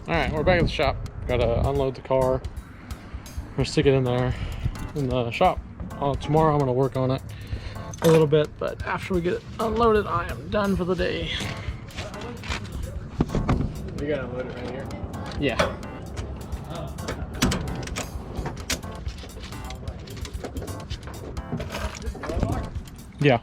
Alright, we're back at the shop. Gotta unload the car. Or stick it in there in the shop. Tomorrow I'm gonna work on it a little bit, but after we get it unloaded, I am done for the day. You gotta unload it right here? Yeah. Yeah.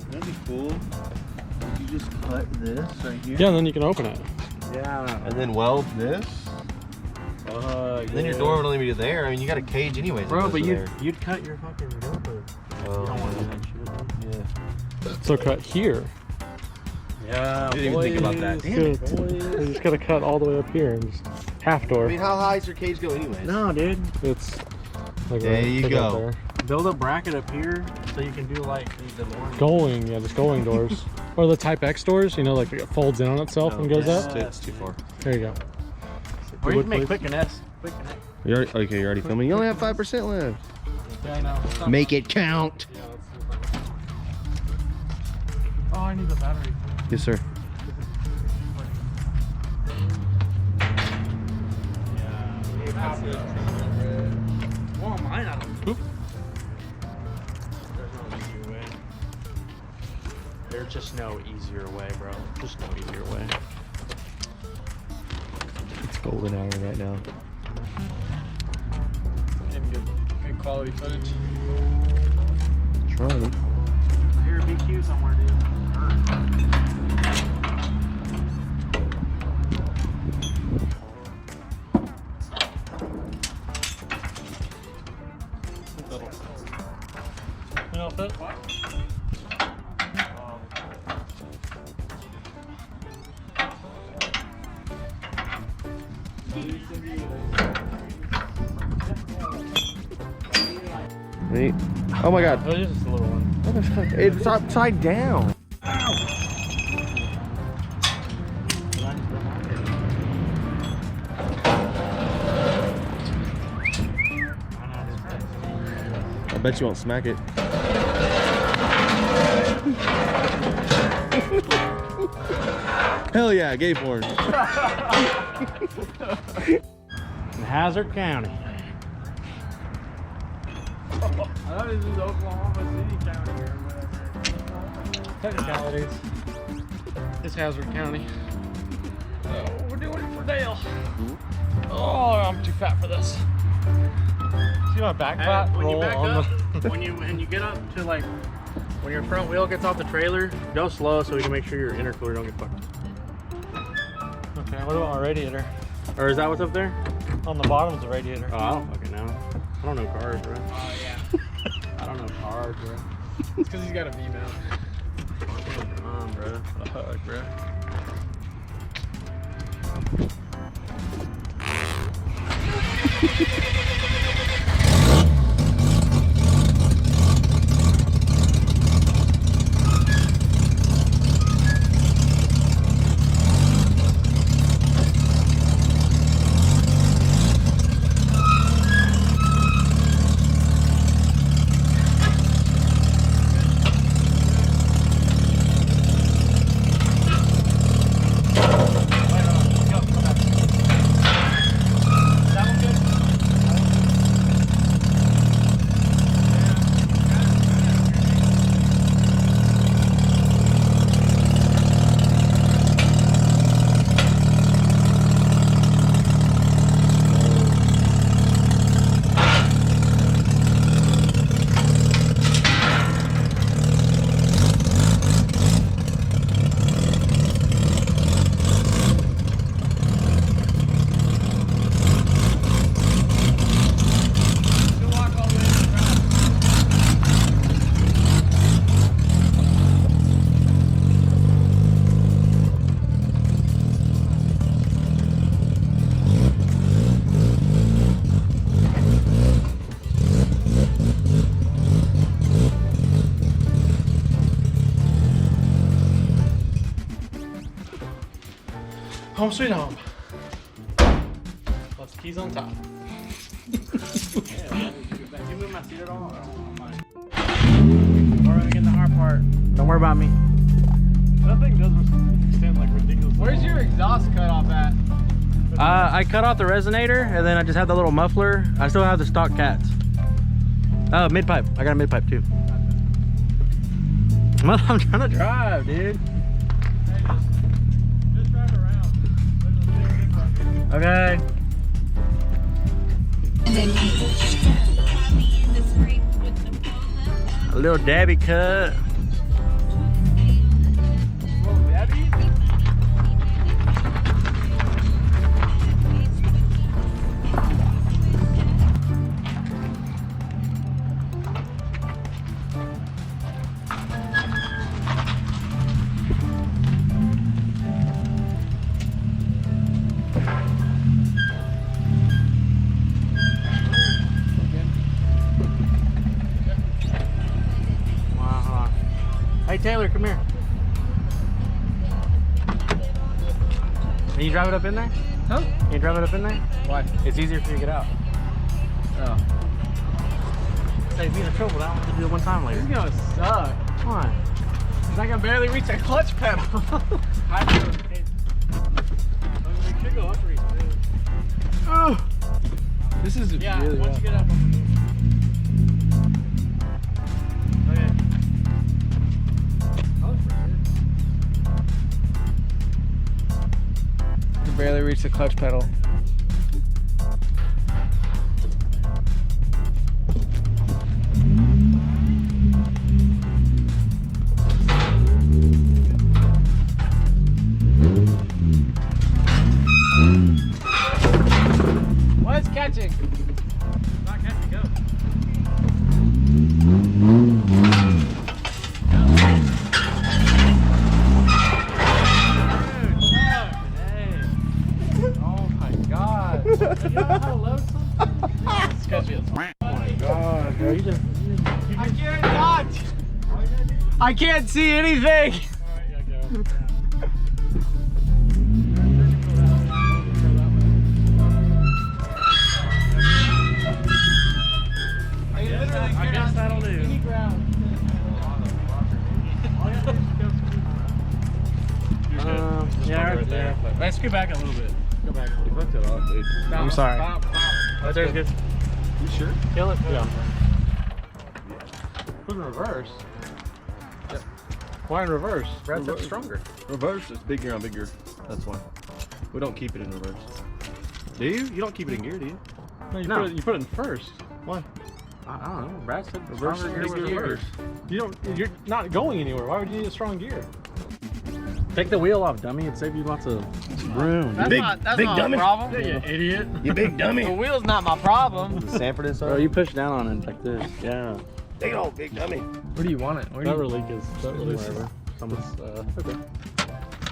That'd be cool. You just cut this right here. Yeah, and then you can open it. Yeah. And then weld this. Yeah. Then your door would only be there. I mean, you got a cage anyways. Bro, but you'd cut your fucking door. Oh, You don't want to do that shit. yeah. So cut here. Yeah, Didn't even think about that. Damn it. You just gotta cut all the way up here and just half door. I mean, how high does your cage go anyways? No, dude. It's like There you pick up go. there. Build a bracket up here so you can do like the DeLorean. Going, yeah, just going doors. Or the Type X doors, you know, like it folds in on itself and goes up. It's too far. There you go. Or you Wood can make plate. quick and S. Quick and S. You're already, okay, you're already filming. You only have 5% left. Yeah, I know. Make it count. Yeah, oh, I need the battery. Yes, sir. Well, mine out of Oop. There's no easier way. There's just no easier way, bro. Just no easier way. It's golden hour right now. Good quality footage. Trying. I hear a BQ somewhere, dude. You know, fit? Wait. Oh my god. Oh, it's just a little one. What the fuck? It's upside down. I bet you won't smack it. Hell yeah, gay porn. In Hazard County. I thought this was Oklahoma City County or whatever. Technicalities. It's Hazard County. Oh, we're doing it for Dale. Oh, I'm too fat for this. See my back flat When you roll back on up, the... when you get up to like when your front wheel gets off the trailer, go slow so we can make sure your intercooler don't get fucked. Okay, what about my radiator? Or is that what's up there? On the bottom is the radiator. Oh, I don't fucking know. I don't know cars, bro. Oh, yeah. I don't know cars, bro. It's because he's got a V-mount. Come on, bro. Fuck, bro. Home sweet home. Plus keys on top. Did you move my seat at all? I don't know. We're gonna get in the hard part. worry about me. That thing does extend like ridiculous. Where's your exhaust cut off at? I cut off the resonator and then I just have the little muffler. I still have the stock cats. Oh, mid pipe. I got a mid pipe too. Well, I'm trying to drive, dude. Hey, just drive around. Okay. A little dabby cut. Hey Taylor, come here. Can you drive it up in there? Huh? Can you drive it up in there? Why? It's easier for you to get out. Oh. Save me the trouble. I don't have to do it one time later. This is gonna suck. Why? Cause I can barely reach that clutch pedal. I do. We could go up reach, dude. Oh. This is really once rough. you get up on the move. Okay. I can barely reach the clutch pedal. What is catching? Not catching, go. Oh my god. You know how to load something? It's sketchy as fuck. Oh my god, bro. You just I can't dodge. I can't see anything. Alright, yeah, go. I guess that'll do. Yeah, right there. Let's go back a little bit. Go back a little bit. Fucked it off, dude. I'm sorry. Right There's good. You sure? Kill it? Yeah. Put in reverse. Yep. Why in reverse? Brad said stronger. Reverse is big gear on big gear. That's why. We don't keep it in reverse. Do you? You don't keep it in gear, do you? No, you, No. you put it in first. Why? I don't know. Brad said Reverse stronger is gear big with gear. reverse. You're not going anywhere. Why would you need a strong gear? Take the wheel off, dummy. It'd save you lots of room. That's big- not big my dummy. problem. You idiot. You big The dummy. wheel's not my problem. Sanford and Bro, you push down on it like this. Yeah. Big old big dummy. Where do you want it? Where That relief is whatever. Someone's okay.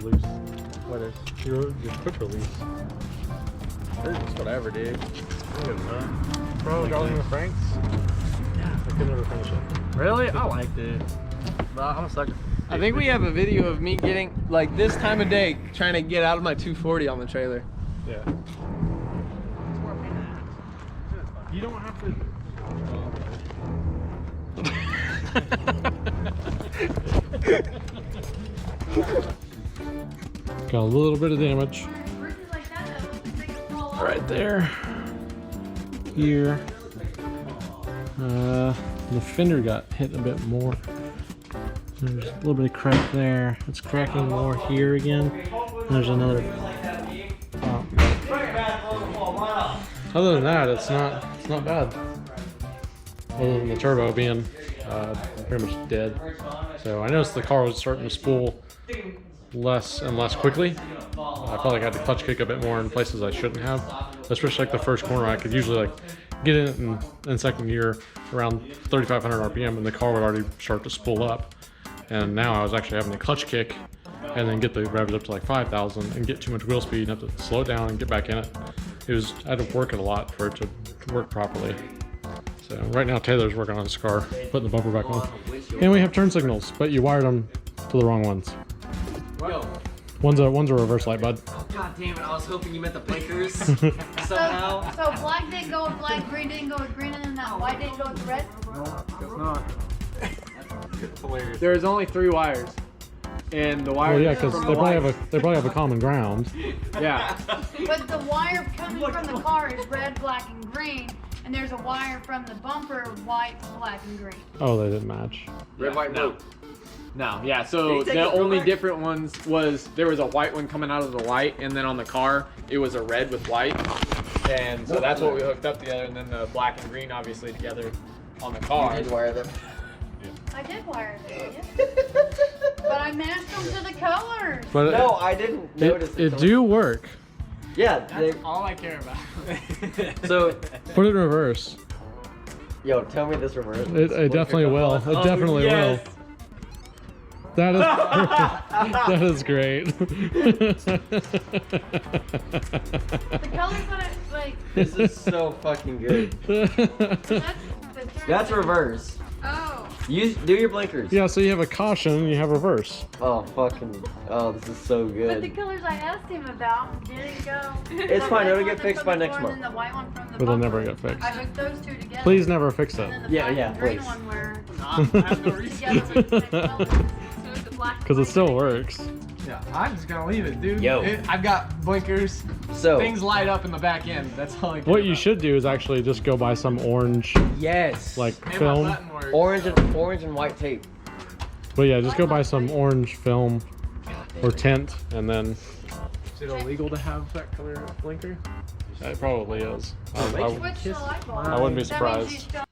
Loose. What is? Your quick release. It's whatever, dude. Bro, Darling with Franks? Yeah. I could never finish it. Really? I liked it. But I'm a sucker. I think we have a video of me getting, like, this time of day, trying to get out of my 240 on the trailer. Yeah. You don't have to. Got a little bit of damage. Right there. Here. The fender got hit a bit more. There's a little bit of crack there. It's cracking more here again. There's another. Other than that, it's not bad. Other than the turbo being pretty much dead. So I noticed the car was starting to spool less and less quickly. I felt like I had to clutch kick a bit more in places I shouldn't have. Especially like the first corner, I could usually like get in second gear around 3,500 RPM and the car would already start to spool up. And now I was actually having to clutch kick and then get the revs up to like 5,000 and get too much wheel speed and have to slow it down and get back in it. I had to work it a lot for it to work properly. So right now Taylor's working on his car, putting the bumper back on. And we have turn signals, but you wired them to the wrong ones. One's a reverse light, bud. God damn it, I was hoping you meant the blinkers somehow. So black didn't go with black, green didn't go with green, and then that white didn't go with red? Guess not. hilarious. There was only 3 wires, and the wire. Well, yeah, because they probably have a common ground. Yeah. But the wire coming from the car is red, black, and green, and there's a wire from the bumper white, black, and green. Oh, they didn't match. Red, white, blue. No, yeah. So the only different ones was there was a white one coming out of the light, and then on the car it was a red with white, and so that's what we hooked up together, and then the black and green obviously together on the car. You did wire them. I did wire them, but I matched them to the colors. But No, I didn't notice it do work. Yeah, That's all I care about. so Put it in reverse. yo, tell me this reverse. It definitely will. It definitely will. That is that is great. The colors that I like. This is so fucking good. That's reverse. Oh. Do your blinkers. Yeah, so you have a caution and you have reverse. Oh fucking. Oh, this is so But the good. colors I asked him about didn't go. It's The fine, red it'll get one fixed from by the next door, month. And then the white one from the But they'll bumper. never get fixed. I hooked those 2 together. Please never fix And that. then the Yeah, black yeah, and green please. one were I have no reason. together with the same colors. So it's the black. Because it still works. Yeah, I'm just gonna leave it, dude. Yo. I've got blinkers. So Things light up in the back end. That's all I care What you about. should do is actually just go buy some orange yes, like And my film. button works. orange and white tape. But yeah, just go buy some orange film or tint, and then Is it illegal to have that color blinker? it probably is. Switch the light bulb. I wouldn't be That means you surprised. still-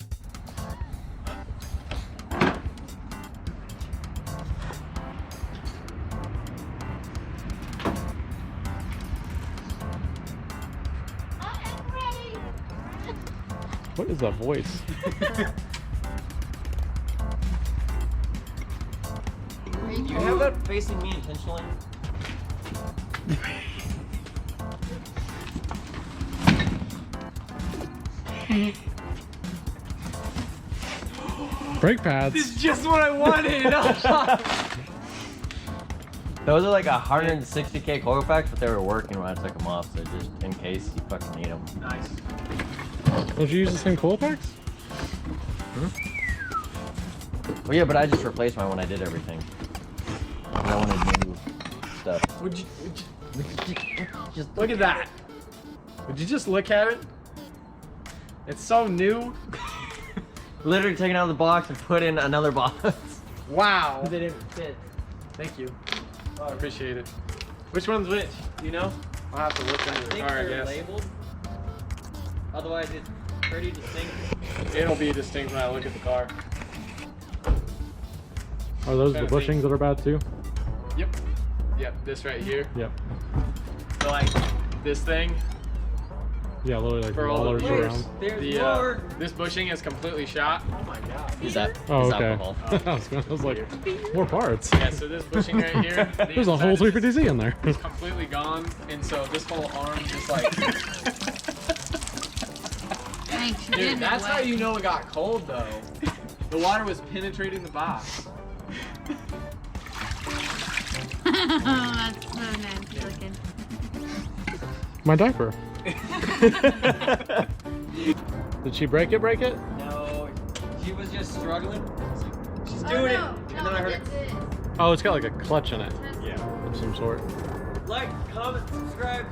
What is that voice? You have that facing me intentionally? Brake pads. This is just what I wanted. Those are like 160K coil packs, but they were working when I took them off, so just in case you fucking need them. Nice. Don't you use the same coil packs? Well, yeah, but I just replaced mine when I did everything. And I wanted new stuff. Would you just look at that? Would you just look at it? It's so new. Literally taken out of the box and put in another box. Wow. They didn't fit. Thank you. I appreciate it. Which one's which? Do you know? I'll have to look under the car, I guess. labeled. Otherwise, it's pretty distinct. It'll be distinct when I look at the car. Are those the bushings that are bad too? Yep. Yep, this right here. Yep. So like this thing Yeah, literally like for all rollers the viewers. around. There's more. This bushing is completely shot. Oh my god. Is that Oh, is okay. alcohol? I was like, more parts. Yeah, so this bushing right here. the There's a inside whole is 350Z in there. just completely gone, and so this whole arm just like. Thanks, you Dude, did that's it how well. you know it got cold though. The water was penetrating the box. That's so nasty looking. My diaper. Did she break it? No, she was just struggling. She's Oh, doing it. no, And no, then I heard it's this. Oh, it's got like a clutch in it Yeah. of some sort. like, comment, subscribe,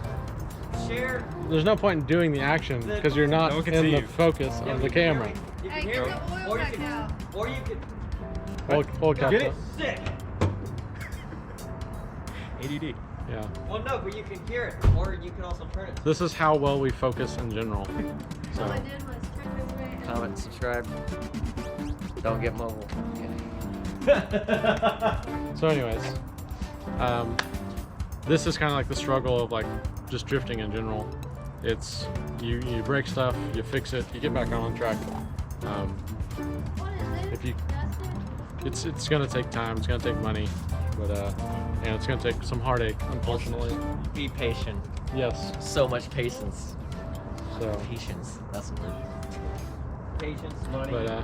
share. There's no point in doing the action because you're not No one can in see the you. focus of the camera. You Hey, can get hear the me. oil Or you back can. out. Or you can. Full Get capture. it? Sick. ADD. Yeah. Well, no, but you can hear it, or you can also turn it. This is how well we focus in general. All So I did was turn it away. Comment, subscribe. Don't get mobile. So anyways, this is kind of like the struggle of like just drifting in general. It's you break stuff, you fix it, you get back on track. What is it? If you- Dustin? It's gonna take time, it's gonna take money, but and it's gonna take some heartache, unfortunately. Be patient. Yes. So much patience. So, Patience. That's the word. Patience, money. but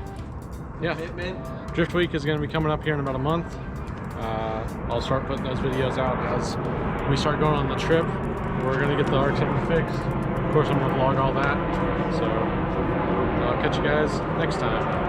yeah, Commitment. Drift Week is gonna be coming up here in about a month. I'll start putting those videos out as we start going on the trip. We're gonna get the RX7 fixed. Of course, I'm gonna vlog all that. So I'll catch you guys next time.